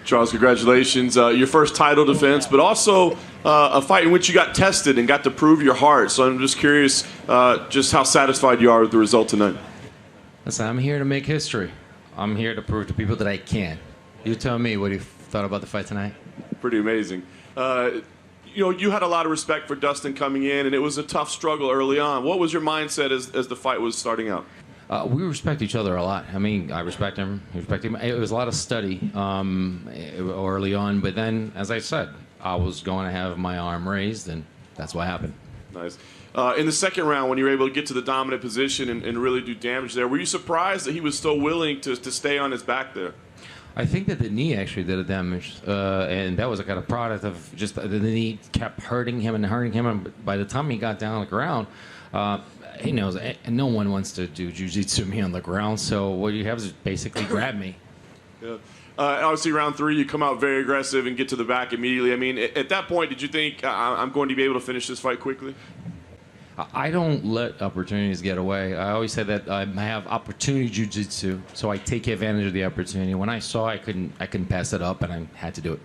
Charles, congratulations. Your first title defense, but also a fight in which you got tested and got to prove your heart. So I'm just curious just how satisfied you are with the result tonight. Listen, I'm here to make history. I'm here to prove to people that I can. You tell me what you thought about the fight tonight. Pretty amazing. You know, you had a lot of respect for Dustin coming in, and it was a tough struggle early on. What was your mindset as the fight was starting out? We respect each other a lot. I mean, I respect him. He respect him. It was a lot of study early on, but then, as I said, I was going to have my arm raised, and that's what happened. Nice. In the second round, when you were able to get to the dominant position and really do damage there, were you surprised that he was still willing to stay on his back there? I think that the knee actually did a damage, and that was a kind of product of just the knee kept hurting him, and by the time he got down on the ground, he knows, and no one wants to do jiu-jitsu me on the ground, so what you have is basically grab me. Yeah. Obviously, round 3, you come out very aggressive and get to the back immediately. I mean, at that point, did you think, I'm going to be able to finish this fight quickly? I don't let opportunities get away. I always say that I have opportunity jiu-jitsu, so I take advantage of the opportunity. When I saw I couldn't pass it up, and I had to do it.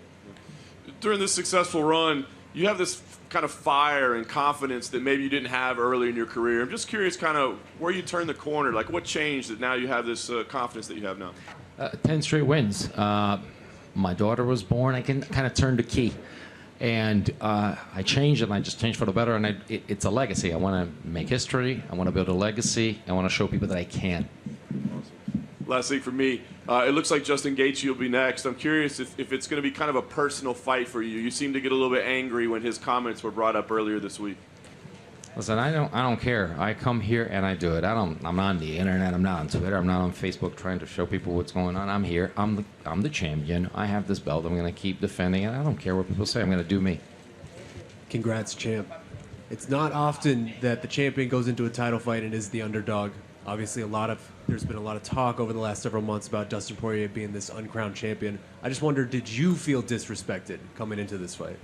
During this successful run, you have this kind of fire and confidence that maybe you didn't have early in your career. I'm just curious kind of where you turned the corner. Like, what changed that now you have this confidence that you have now? 10 straight wins. My daughter was born. I can kind of turn the key. And I changed, and I just changed for the better. And it's a legacy. I want to make history. I want to build a legacy. I want to show people that I can. Awesome. Last thing for me, it looks like Justin Gaethje will be next. I'm curious if it's going to be kind of a personal fight for you. You seem to get a little bit angry when his comments were brought up earlier this week. Listen, I don't care. I come here and I do it. I'm not on the internet. I'm not on Twitter. I'm not on Facebook trying to show people what's going on. I'm here. I'm the champion. I have this belt. I'm going to keep defending it. I don't care what people say. I'm going to do me. Congrats, champ. It's not often that the champion goes into a title fight and is the underdog. Obviously, there's been a lot of talk over the last several months about Dustin Poirier being this uncrowned champion. I just wonder, did you feel disrespected coming into this fight?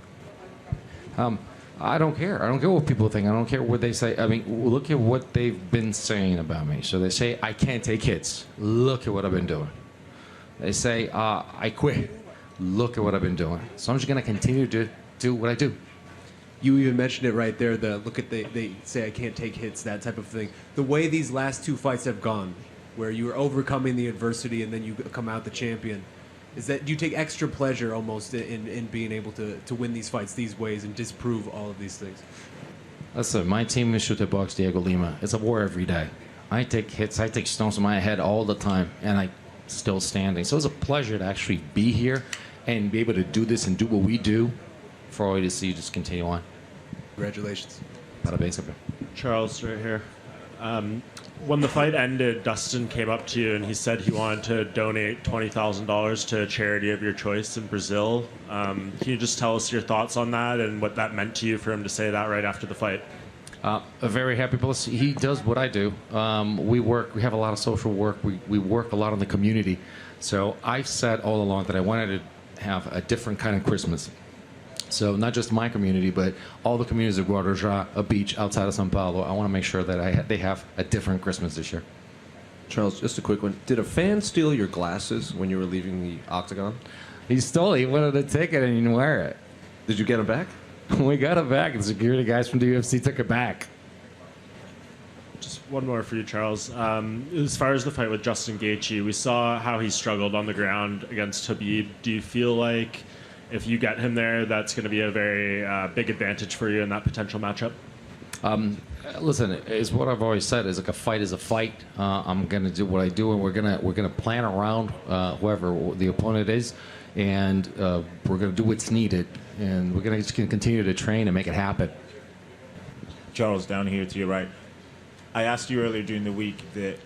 I don't care. I don't care what people think. I don't care what they say. I mean, look at what they've been saying about me. So they say, I can't take hits. Look at what I've been doing. They say, I quit. Look at what I've been doing. So I'm just going to continue to do what I do. You even mentioned it right there, they say I can't take hits, that type of thing. The way these last 2 fights have gone, where you are overcoming the adversity and then you come out the champion, is that you take extra pleasure almost in being able to win these fights these ways and disprove all of these things? Listen, my team is Shoot Box Diego Lima. It's a war every day. I take hits, I take stones to my head all the time, and I'm still standing. So it's a pleasure to actually be here and be able to do this and do what we do for all you to see just continue on. Congratulations. Charles, right here. When the fight ended, Dustin came up to you and he said he wanted to donate $20,000 to a charity of your choice in Brazil. Can you just tell us your thoughts on that and what that meant to you for him to say that right after the fight? A very happy place. He does what I do. We have a lot of social work. We work a lot in the community. So I've said all along that I wanted to have a different kind of Christmas. So not just my community, but all the communities of Guarujá, a beach outside of São Paulo. I want to make sure that they have a different Christmas this year. Charles, just a quick one. Did a fan steal your glasses when you were leaving the octagon? He stole it. He wanted a ticket and he didn't wear it. Did you get him back? We got it back. The security guys from the UFC took it back. Just one more for you, Charles. As far as the fight with Justin Gaethje, we saw how he struggled on the ground against Khabib. Do you feel like if you get him there, that's going to be a very big advantage for you in that potential matchup? Listen, it's what I've always said. Is like a fight is a fight. I'm going to do what I do, and we're gonna plan around whoever the opponent is, and we're going to do what's needed, and we're going to continue to train and make it happen. Charles, down here to your right. I asked you earlier during the week that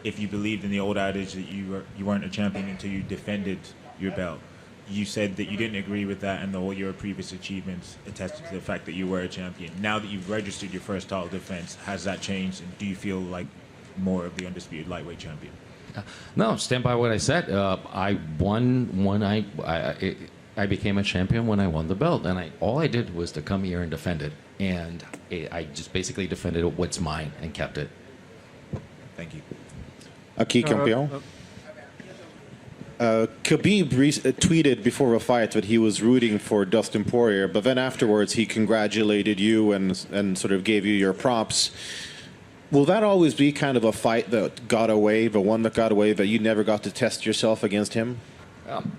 if you believed in the old adage that you weren't a champion until you defended your belt. You said that you didn't agree with that and that all your previous achievements attested to the fact that you were a champion. Now that you've registered your first title defense, has that changed? And do you feel like more of the undisputed lightweight champion? No, stand by what I said. I won when I became a champion when I won the belt. And all I did was to come here and defend it. And I just basically defended what's mine and kept it. Thank you. Aqui, campeão. Khabib tweeted before a fight that he was rooting for Dustin Poirier, but then afterwards he congratulated you and sort of gave you your props. Will that always be kind of a fight that got away, the one that got away, that you never got to test yourself against him?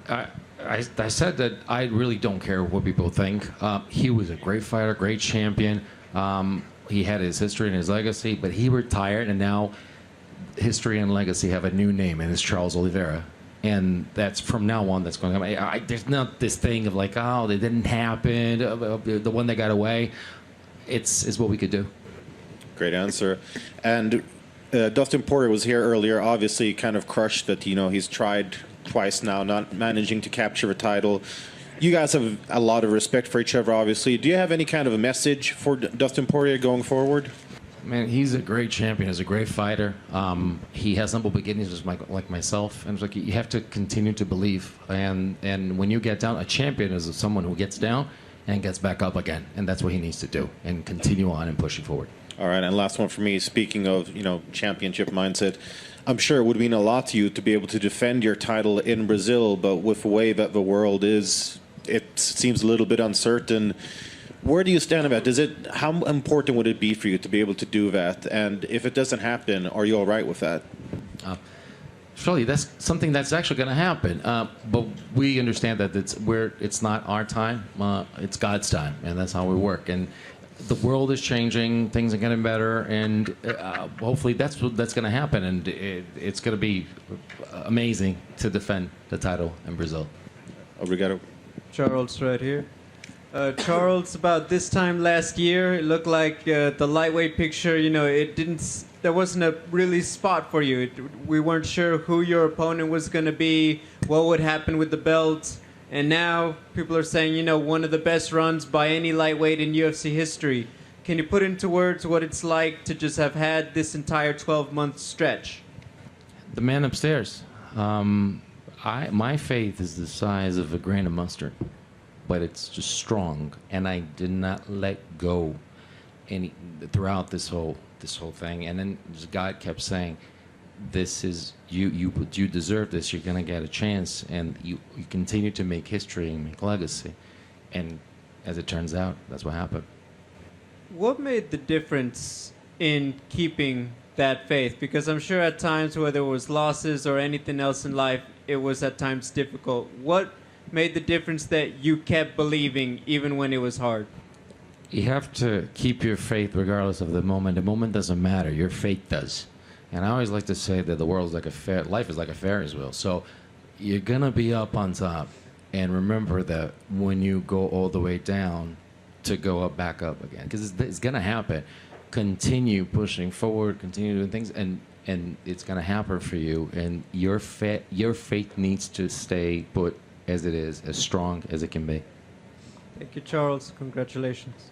I said that I really don't care what people think. He was a great fighter, great champion. He had his history and his legacy, but he retired, and now history and legacy have a new name, and it's Charles Oliveira. And that's from now on. That's going on. There's not this thing of like, oh, it didn't happen. The one that got away. It's what we could do. Great answer. And Dustin Poirier was here earlier. Obviously, kind of crushed that he's tried twice now, not managing to capture a title. You guys have a lot of respect for each other, obviously. Do you have any kind of a message for Dustin Poirier going forward? Man, he's a great champion. He's a great fighter. He has humble beginnings, just like myself. And it's like you have to continue to believe. And when you get down, a champion is someone who gets down and gets back up again. And that's what he needs to do, and continue on and pushing forward. All right, and last one for me. Speaking of, championship mindset, I'm sure it would mean a lot to you to be able to defend your title in Brazil, but with the way that the world is, it seems a little bit uncertain. Where do you stand about it? How important would it be for you to be able to do that? And if it doesn't happen, are you all right with that? Surely that's something that's actually going to happen. But we understand that it's not our time, it's God's time, and that's how we work. And the world is changing, things are getting better, and hopefully that's going to happen. And it's going to be amazing to defend the title in Brazil. Obrigado. Charles, right here. Charles, about this time last year, it looked like the lightweight picture, there wasn't a really spot for you. We weren't sure who your opponent was going to be, what would happen with the belt. And now people are saying, one of the best runs by any lightweight in UFC history. Can you put into words what it's like to just have had this entire 12-month stretch? The man upstairs. My faith is the size of a grain of mustard, but it's just strong, and I did not let go throughout this whole thing. And then just God kept saying, "This is you deserve this. You're gonna get a chance, and you continue to make history and make legacy." And as it turns out, that's what happened. What made the difference in keeping that faith? Because I'm sure at times, whether it was losses or anything else in life, it was at times difficult. What made the difference that you kept believing even when it was hard? You have to keep your faith regardless of the moment. The moment doesn't matter. Your faith does. And I always like to say that the world's like life is like a Ferris wheel. So you're gonna be up on top, and remember that when you go all the way down, to go back up again, because it's gonna happen. Continue pushing forward, continue doing things, and it's gonna happen for you. And your faith needs to stay put as it is, as strong as it can be. Thank you, Charles. Congratulations.